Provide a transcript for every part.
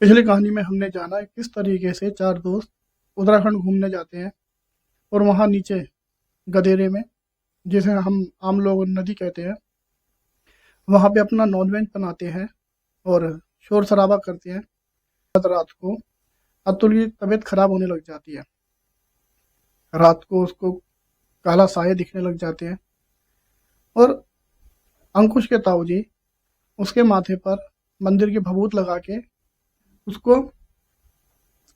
पिछली कहानी में हमने जाना किस तरीके से चार दोस्त उत्तराखंड घूमने जाते हैं और वहाँ नीचे गदेरे में, जिसे हम आम लोग नदी कहते हैं, वहाँ पे अपना नॉनवेज बनाते हैं और शोर शराबा करते हैं। रात को अतुल की तबीयत खराब होने लग जाती है। रात को उसको काला साए दिखने लग जाते हैं और अंकुश के ताऊजी उसके माथे पर मंदिर की भभूत लगा के उसको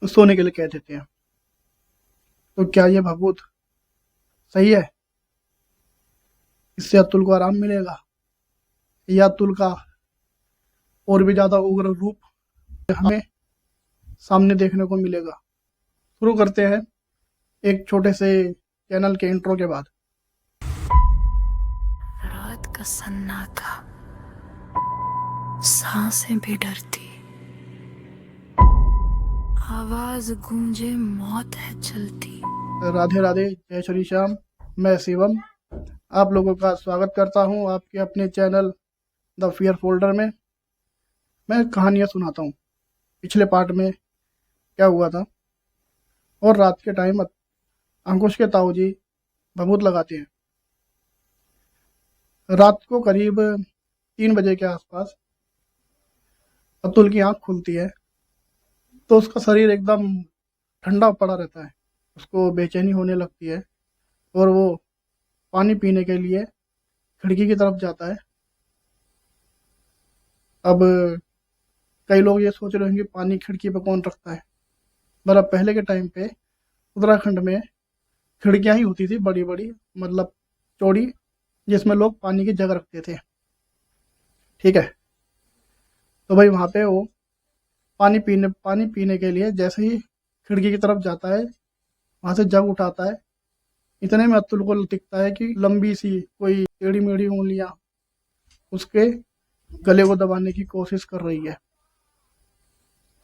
सोने के लिए कह देते हैं। तो क्या ये भभूत सही है? इससे अतुल को आराम मिलेगा या अतुल का और भी ज्यादा उग्र रूप हमें सामने देखने को मिलेगा? शुरू करते हैं एक छोटे से चैनल के इंट्रो के बाद। रात का सन्नाटा, सांसें भी डरती, आवाज गूंजे मौत है चलती। राधे राधे, जय श्री श्याम। मैं शिवम आप लोगों का स्वागत करता हूं आपके अपने चैनल द फियर फोल्डर में। मैं कहानियां सुनाता हूं पिछले पार्ट में क्या हुआ था। और रात के टाइम अंकुश के ताऊजी भभूत लगाते हैं। रात को करीब 3 बजे के आसपास अतुल की आंख खुलती है तो उसका शरीर एकदम ठंडा पड़ा रहता है। उसको बेचैनी होने लगती है और वो पानी पीने के लिए खिड़की की तरफ जाता है। अब कई लोग ये सोच रहे होंगे पानी खिड़की पे कौन रखता है। मतलब पहले के टाइम पे उत्तराखंड में खिड़कियां ही होती थी बड़ी बड़ी, मतलब चौड़ी, जिसमें लोग पानी की जग रखते थे। ठीक है, तो भाई वहां पे वो पानी पीने के लिए जैसे ही खिड़की की तरफ जाता है, वहां से जग उठाता है। इतने में अतुल को दिखता है कि लंबी सी कोई टेढ़ी मेढ़ी उंगलियां उसके गले को दबाने की कोशिश कर रही है।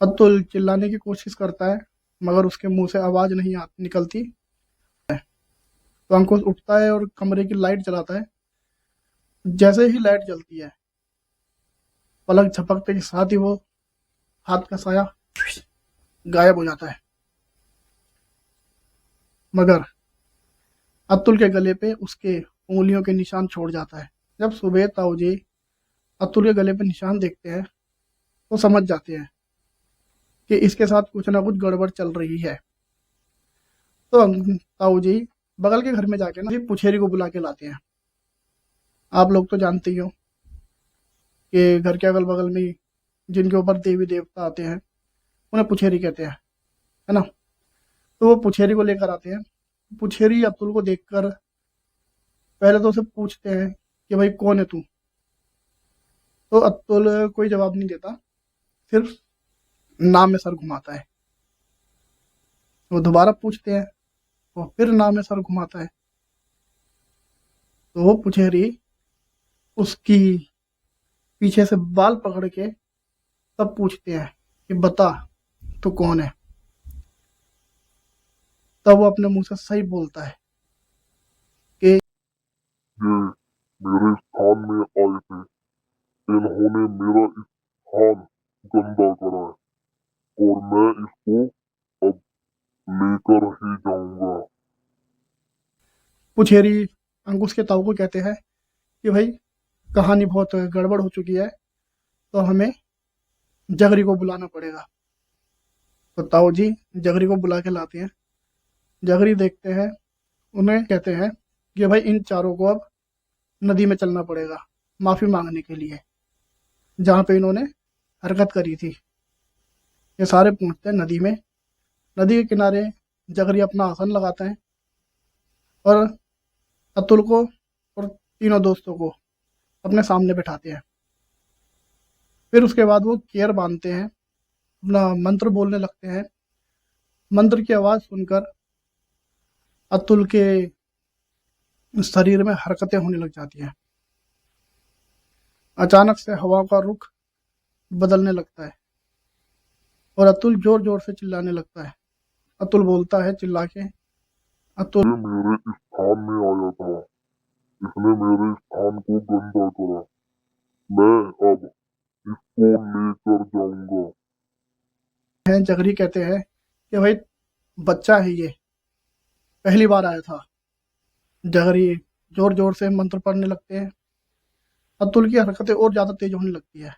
अतुल चिल्लाने की कोशिश करता है मगर उसके मुंह से आवाज नहीं निकलती। तो अंकुश उठता है और कमरे की लाइट जलाता है। जैसे ही लाइट जलती है, पलक झपकते के साथ ही वो हाथ का साया गायब हो जाता है। मगर अतुल के गले पे उसके उंगलियों के निशान छोड़ जाता है। जब सुबह ताऊजी अतुल के गले पे निशान देखते हैं तो समझ जाते हैं कि इसके साथ कुछ ना कुछ गड़बड़ चल रही है। तो ताऊजी बगल के घर में जाके ना पुछेरी को बुला के लाते हैं। आप लोग तो जानते ही हो कि घर के अगल बगल में जिनके ऊपर देवी देवता आते हैं उन्हें पुछेरी कहते हैं, है ना। तो वो पुछेरी को लेकर आते हैं। पुछेरी अतुल को देखकर पहले तो उसे पूछते हैं कि भाई कौन है तू। तो अतुल कोई जवाब नहीं देता, सिर्फ नाम में सर घुमाता है। वो दोबारा पूछते हैं, वो फिर नाम में सर घुमाता है। तो वो पुछेरी उसकी पीछे से बाल पकड़ के तब पूछते हैं कि बता तू कौन है। तब वो अपने मुंह से सही बोलता है कि ये मेरे स्थान में आए थे, इन्होंने मेरा स्थान गंदा करा है और मैं इसको अब लेकर ही जाऊंगा। पुछेरी अंकुश के ताऊ को कहते हैं कि भाई कहानी बहुत गड़बड़ हो चुकी है, तो हमें जगरी को बुलाना पड़ेगा। तो ताऊ जी जगरी को बुला के लाते हैं। जगरी देखते हैं, उन्हें कहते हैं कि भाई इन चारों को अब नदी में चलना पड़ेगा माफी मांगने के लिए, जहाँ पे इन्होंने हरकत करी थी। ये सारे पहुंचते हैं नदी में। नदी के किनारे जगरी अपना आसन लगाता है और अतुल को और तीनों दोस्तों को अपने सामने बिठाते हैं। फिर उसके बाद वो केयर बांधते हैं, अपना मंत्र बोलने लगते हैं। मंत्र की आवाज सुनकर अतुल के शरीर में हरकतें होने लग जाती हैं। अचानक से हवा का रुख बदलने लगता है और अतुल जोर जोर से चिल्लाने लगता है। अतुल बोलता है चिल्ला के, अतुल ये मेरे स्थान में आया था, इसने मेरे स्थान को गंदा करा, मैं अब इसको लेकर जाऊंगा। हैं। जगरी कहते हैं कि भाई बच्चा है ये, पहली बार आया था। जगरी जोर जोर से मंत्र पढ़ने लगते हैं। अतुल की हरकतें और ज़्यादा तेज होने लगती है।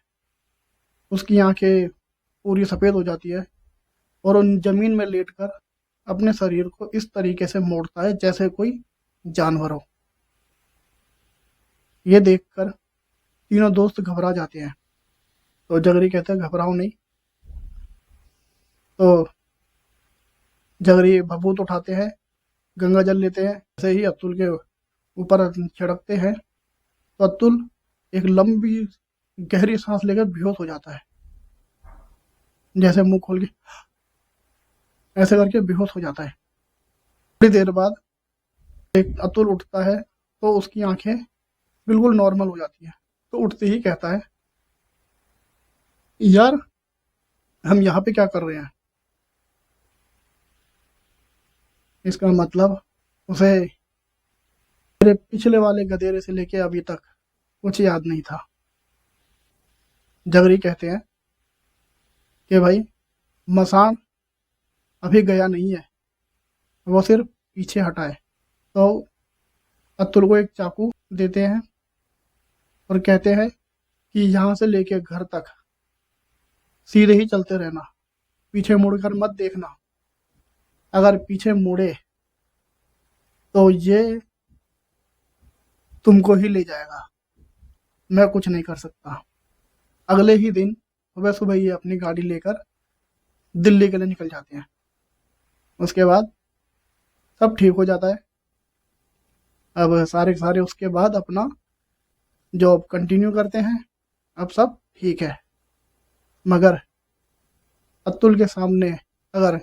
उसकी आंखें पूरी सफ़ेद हो जाती है और उन जमीन में लेटकर अपने शरीर को इस तरीके से मोड़ता है जैसे कोई जानवर हो। ये देखकर तीनों दोस्त घबरा जाते हैं। तो जगरी कहते हैं घबराओ नहीं। तो जगरी भभूत उठाते हैं, गंगा जल लेते हैं। जैसे ही अतुल के ऊपर छिड़कते हैं तो अतुल एक लंबी गहरी सांस लेकर बेहोश हो जाता है। जैसे मुंह खोल के ऐसे करके बेहोश हो जाता है। थोड़ी देर बाद एक अतुल उठता है तो उसकी आंखें बिल्कुल नॉर्मल हो जाती है। तो उठते ही कहता है, यार हम यहाँ पे क्या कर रहे हैं? इसका मतलब उसे मेरे पिछले वाले गधेरे से लेके अभी तक कुछ याद नहीं था। जगरी कहते हैं कि भाई मसान अभी गया नहीं है, वो सिर्फ पीछे हटा है। तो अतुल को एक चाकू देते हैं और कहते हैं कि यहाँ से लेके घर तक सीधे ही चलते रहना, पीछे मुड़कर मत देखना। अगर पीछे मुड़े तो ये तुमको ही ले जाएगा, मैं कुछ नहीं कर सकता। अगले ही दिन सुबह सुबह ये अपनी गाड़ी लेकर दिल्ली के लिए निकल जाते हैं। उसके बाद सब ठीक हो जाता है। अब सारे के सारे उसके बाद अपना जॉब कंटिन्यू करते हैं। अब सब ठीक है। मगर अतुल के सामने अगर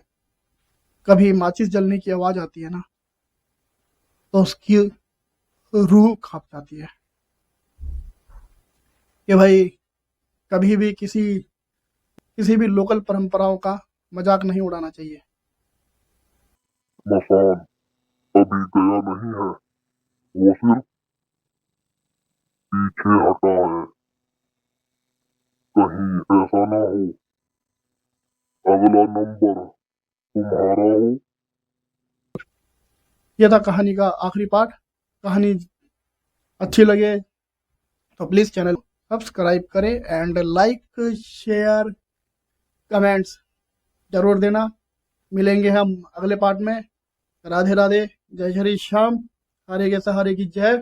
कभी माचिस जलने की आवाज आती है ना, तो उसकी रूह कांप जाती है कि भाई कभी भी किसी भी लोकल परंपराओं का मजाक नहीं उड़ाना चाहिए। मसान अभी गया नहीं है, वो सिर्फ पीछे हटा है। कहीं ऐसा ना हो अगला नंबर तुम्हारा हो। यह था कहानी का आखिरी पार्ट। कहानी अच्छी लगे तो प्लीज़ चैनल सब्सक्राइब करें एंड लाइक शेयर कमेंट्स जरूर देना। मिलेंगे हम अगले पार्ट में। राधे राधे, जय श्री श्याम, हरे के सहारे की जय।